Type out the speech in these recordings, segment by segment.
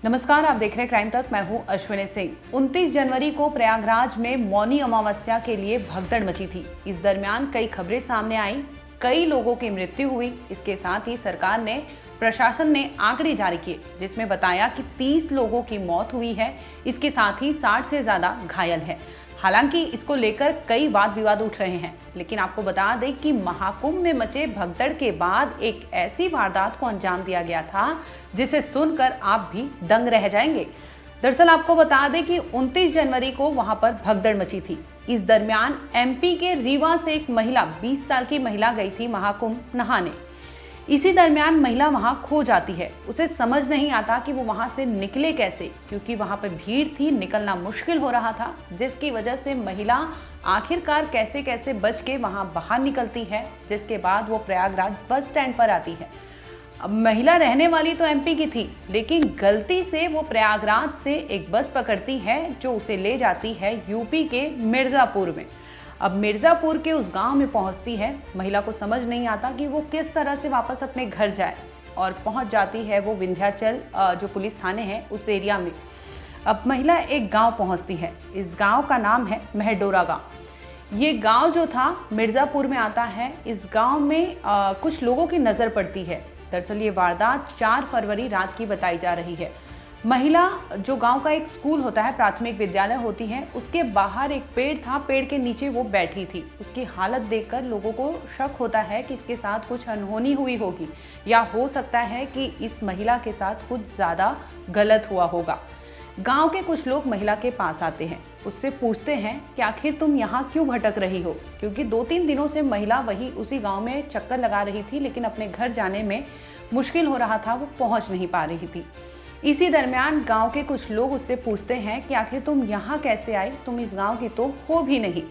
नमस्कार, आप देख रहे हैं क्राइम तक। मैं हूं अश्विनी सिंह। 29 जनवरी को प्रयागराज में मौनी अमावस्या के लिए भगदड़ मची थी। इस दरमियान कई खबरें सामने आई, कई लोगों की मृत्यु हुई। इसके साथ ही प्रशासन ने आंकड़े जारी किए, जिसमें बताया कि 30 लोगों की मौत हुई है। इसके साथ ही 60 से ज्यादा घायल है। हालांकि इसको लेकर कई वाद विवाद उठ रहे हैं, लेकिन आपको बता दें कि महाकुंभ में मचे भगदड़ के बाद एक ऐसी वारदात को अंजाम दिया गया था जिसे सुनकर आप भी दंग रह जाएंगे। दरअसल आपको बता दें कि 29 जनवरी को वहां पर भगदड़ मची थी। इस दरमियान एमपी के रीवा से एक महिला, 20 साल की महिला गई थी महाकुंभ नहाने। इसी दरमियान महिला वहां खो जाती है। उसे समझ नहीं आता कि वो वहां से निकले कैसे, क्योंकि वहां पर भीड़ थी, निकलना मुश्किल हो रहा था, जिसकी वजह से महिला आखिरकार कैसे कैसे बच के वहां बाहर निकलती है, जिसके बाद वो प्रयागराज बस स्टैंड पर आती है। अब महिला रहने वाली तो एमपी की थी, लेकिन गलती से वो प्रयागराज से एक बस पकड़ती है जो उसे ले जाती है यूपी के मिर्जापुर में। अब मिर्जापुर के उस गांव में पहुंचती है। महिला को समझ नहीं आता कि वो किस तरह से वापस अपने घर जाए, और पहुंच जाती है वो विंध्याचल जो पुलिस थाने है उस एरिया में। अब महिला एक गांव पहुंचती है। इस गांव का नाम है मेहडोरा गांव। ये गांव जो था मिर्जापुर में आता है। इस गांव में कुछ लोगों की नज़र पड़ती है। दरअसल ये वारदात 4 फरवरी रात की बताई जा रही है। महिला जो गांव का एक स्कूल होता है, प्राथमिक विद्यालय होती है, उसके बाहर एक पेड़ था, पेड़ के नीचे वो बैठी थी। उसकी हालत देखकर लोगों को शक होता है कि इसके साथ कुछ अनहोनी हुई होगी, या हो सकता है कि इस महिला के साथ कुछ ज़्यादा गलत हुआ होगा। गांव के कुछ लोग महिला के पास आते हैं, उससे पूछते हैं कि आखिर तुम यहाँ क्यों भटक रही हो, क्योंकि 2-3 दिनों से महिला उसी गाँव में चक्कर लगा रही थी, लेकिन अपने घर जाने में मुश्किल हो रहा था, वो पहुँच नहीं पा रही थी। इसी दरमियान गांव के कुछ लोग उससे पूछते हैं कि आखिर तुम यहाँ कैसे आई, तुम इस गांव की तो हो भी नहीं।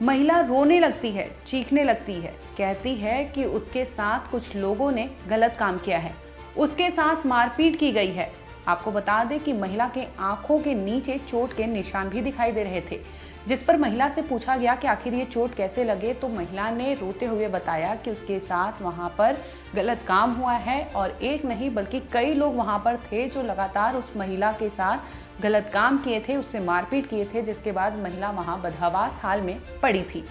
महिला रोने लगती है, चीखने लगती है, कहती है कि उसके साथ कुछ लोगों ने गलत काम किया है, उसके साथ मारपीट की गई है। आपको बता दें कि महिला के आंखों के नीचे चोट के निशान भी दिखाई दे रहे थे, जिस पर महिला से पूछा गया कि आखिर ये चोट कैसे लगे, तो महिला ने रोते हुए बताया कि उसके साथ वहाँ पर गलत काम हुआ है, और एक नहीं बल्कि कई लोग वहाँ पर थे जो लगातार उस महिला के साथ गलत काम किए थे, उससे मारपीट किए थे, जिसके बाद महिला वहाँ बदहवास हाल में पड़ी थी।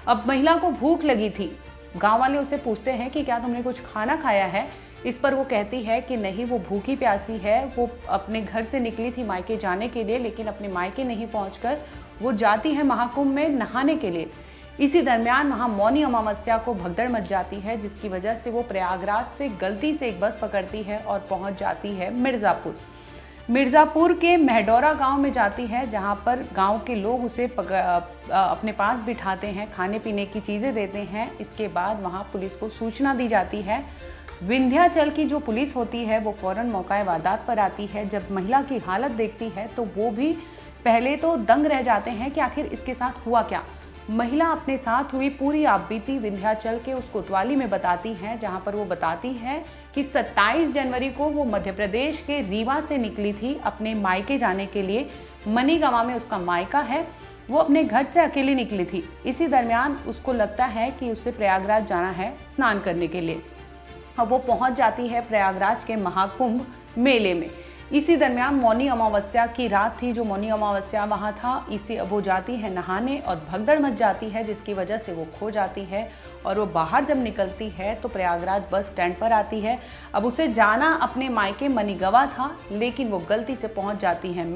अब महिला को भूख लगी थी। गाँव वाले उससे पूछते हैं कि क्या तुमने कुछ खाना खाया है। इस पर वो कहती है कि नहीं, वो भूखी प्यासी है। वो अपने घर से निकली थी मायके जाने के लिए, लेकिन अपने मायके नहीं पहुंचकर वो जाती है महाकुंभ में नहाने के लिए। इसी दरमियान वहाँ मौनी अमावस्या को भगदड़ मच जाती है, जिसकी वजह से वो प्रयागराज से गलती से एक बस पकड़ती है और पहुँच जाती है मिर्ज़ापुर के मेहडोरा गांव में जाती है, जहां पर गांव के लोग उसे अपने पास बिठाते हैं, खाने पीने की चीज़ें देते हैं। इसके बाद वहां पुलिस को सूचना दी जाती है। विंध्याचल की जो पुलिस होती है वो फौरन मौका वारदात पर आती है। जब महिला की हालत देखती है तो वो भी पहले तो दंग रह जाते हैं कि आखिर इसके साथ हुआ क्या। महिला अपने साथ हुई पूरी आपबीती विंध्याचल के उस कोतवाली में बताती है, जहां पर वो बताती है कि 27 जनवरी को वो मध्य प्रदेश के रीवा से निकली थी अपने मायके जाने के लिए। मनीगांव में उसका मायका है। वो अपने घर से अकेली निकली थी। इसी दरमियान उसको लगता है कि उसे प्रयागराज जाना है स्नान करने के लिए। अब वो पहुंच जाती है प्रयागराज के महाकुंभ मेले में। इसी दरमियान मौनी अमावस्या की रात थी, जो मौनी अमावस्या वहाँ था, वो जाती है नहाने और भगदड़ मच जाती है, जिसकी वजह से वो खो जाती है। और वो बाहर जब निकलती है तो प्रयागराज बस स्टैंड पर आती है। अब उसे जाना अपने मायके मनीगवा था, लेकिन वो गलती से पहुँच जाती है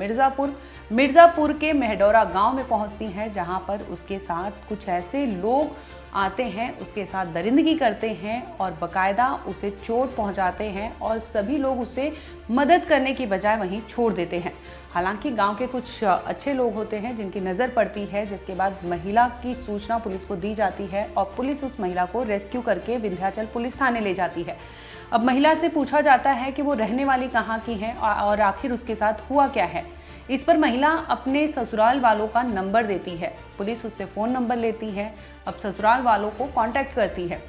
मिर्ज़ापुर के मेहडोरा गाँव में पहुँचती है, जहाँ पर उसके साथ कुछ ऐसे लोग आते हैं, उसके साथ दरिंदगी करते हैं और बकायदा उसे चोट पहुंचाते हैं, और सभी लोग उसे मदद करने की बजाय वहीं छोड़ देते हैं। हालांकि गांव के कुछ अच्छे लोग होते हैं जिनकी नज़र पड़ती है, जिसके बाद महिला की सूचना पुलिस को दी जाती है और पुलिस उस महिला को रेस्क्यू करके विंध्याचल पुलिस थाने ले जाती है। अब महिला से पूछा जाता है कि वो रहने वाली कहाँ की है और आखिर उसके साथ हुआ क्या है। इस पर महिला अपने ससुराल वालों का नंबर देती है। पुलिस उससे फ़ोन नंबर लेती है। अब ससुराल वालों को कांटेक्ट करती है।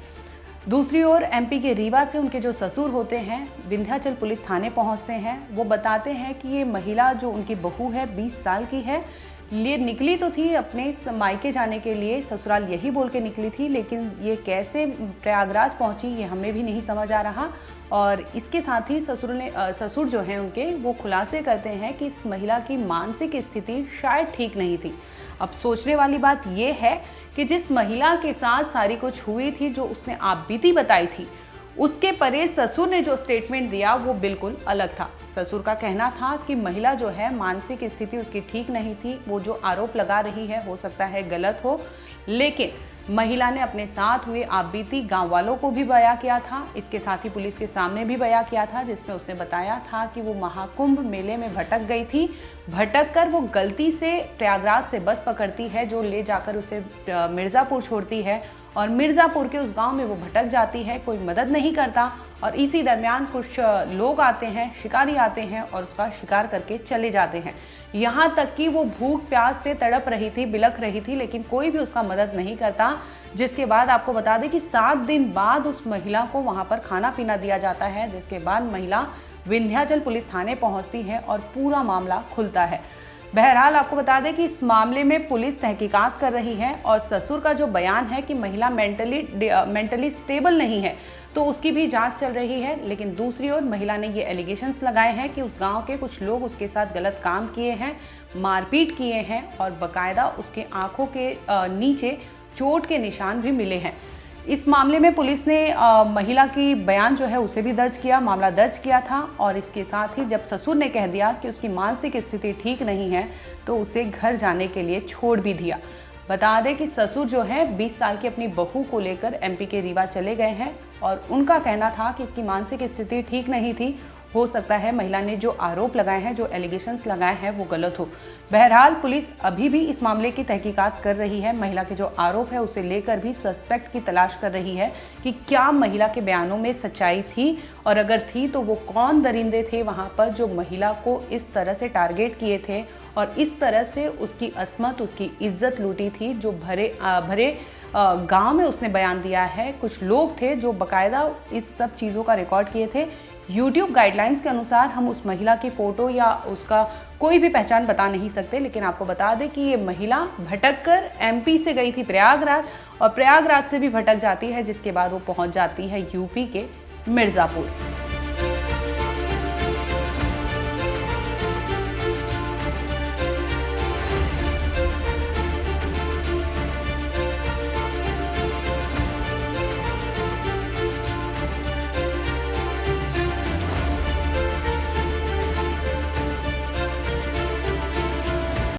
दूसरी ओर एमपी के रीवा से उनके जो ससुर होते हैं विंध्याचल पुलिस थाने पहुंचते हैं। वो बताते हैं कि ये महिला जो उनकी बहू है 20 साल की है, लिए निकली तो थी अपने मायके जाने के लिए, ससुराल यही बोल के निकली थी, लेकिन ये कैसे प्रयागराज पहुंची ये हमें भी नहीं समझ आ रहा। और इसके साथ ही ससुर जो हैं उनके, वो खुलासे करते हैं कि इस महिला की मानसिक स्थिति शायद ठीक नहीं थी। अब सोचने वाली बात ये है कि जिस महिला के साथ सारी कुछ हुई थी, जो उसने आपबीती बताई थी, उसके परे ससुर ने जो स्टेटमेंट दिया वो बिल्कुल अलग था। ससुर का कहना था कि महिला जो है मानसिक स्थिति उसकी ठीक नहीं थी। वो जो आरोप लगा रही है हो सकता है गलत हो, लेकिन महिला ने अपने साथ हुए आपबीती गांव वालों को भी बयां किया था। इसके साथ ही पुलिस के सामने भी बयां किया था, जिसमें उसने बताया था कि वो महाकुंभ मेले में भटक गई थी। भटक कर वो गलती से प्रयागराज से बस पकड़ती है जो ले जाकर उसे मिर्ज़ापुर छोड़ती है, और मिर्ज़ापुर के उस गांव में वो भटक जाती है, कोई मदद नहीं करता। और इसी दरमियान कुछ लोग आते हैं, शिकारी आते हैं और उसका शिकार करके चले जाते हैं। यहाँ तक कि वो भूख प्यास से तड़प रही थी, बिलख रही थी, लेकिन कोई भी उसका मदद नहीं करता। जिसके बाद आपको बता दें कि 7 दिन बाद उस महिला को वहाँ पर खाना पीना दिया जाता है, जिसके बाद महिला विंध्याचल पुलिस थाने पहुँचती है और पूरा मामला खुलता है। बहरहाल आपको बता दें कि इस मामले में पुलिस तहकीकात कर रही है, और ससुर का जो बयान है कि महिला मेंटली स्टेबल नहीं है, तो उसकी भी जांच चल रही है। लेकिन दूसरी ओर महिला ने ये एलिगेशंस लगाए हैं कि उस गांव के कुछ लोग उसके साथ गलत काम किए हैं, मारपीट किए हैं, और बाकायदा उसके आंखों के नीचे चोट के निशान भी मिले हैं। इस मामले में पुलिस ने महिला की बयान जो है उसे भी दर्ज किया, मामला दर्ज किया था। और इसके साथ ही जब ससुर ने कह दिया कि उसकी मानसिक स्थिति ठीक नहीं है, तो उसे घर जाने के लिए छोड़ भी दिया। बता दें कि ससुर जो है 20 साल की अपनी बहू को लेकर एमपी के रीवा चले गए हैं, और उनका कहना था कि इसकी मानसिक स्थिति ठीक नहीं थी। हो सकता है महिला ने जो आरोप लगाए हैं, जो एलिगेशंस लगाए हैं, वो गलत हो। बहरहाल पुलिस अभी भी इस मामले की तहकीकात कर रही है। महिला के जो आरोप है उसे लेकर भी सस्पेक्ट की तलाश कर रही है कि क्या महिला के बयानों में सच्चाई थी, और अगर थी तो वो कौन दरिंदे थे वहाँ पर जो महिला को इस तरह से टारगेट किए थे और इस तरह से उसकी अस्मत, उसकी इज्जत लूटी थी। जो भरे गांव में उसने बयान दिया है, कुछ लोग थे जो बाकायदा इस सब चीज़ों का रिकॉर्ड किए थे। यूट्यूब गाइडलाइंस के अनुसार हम उस महिला की फ़ोटो या उसका कोई भी पहचान बता नहीं सकते, लेकिन आपको बता दें कि ये महिला भटक कर एमपी से गई थी प्रयागराज, और प्रयागराज से भी भटक जाती है, जिसके बाद वो पहुंच जाती है यूपी के मिर्ज़ापुर।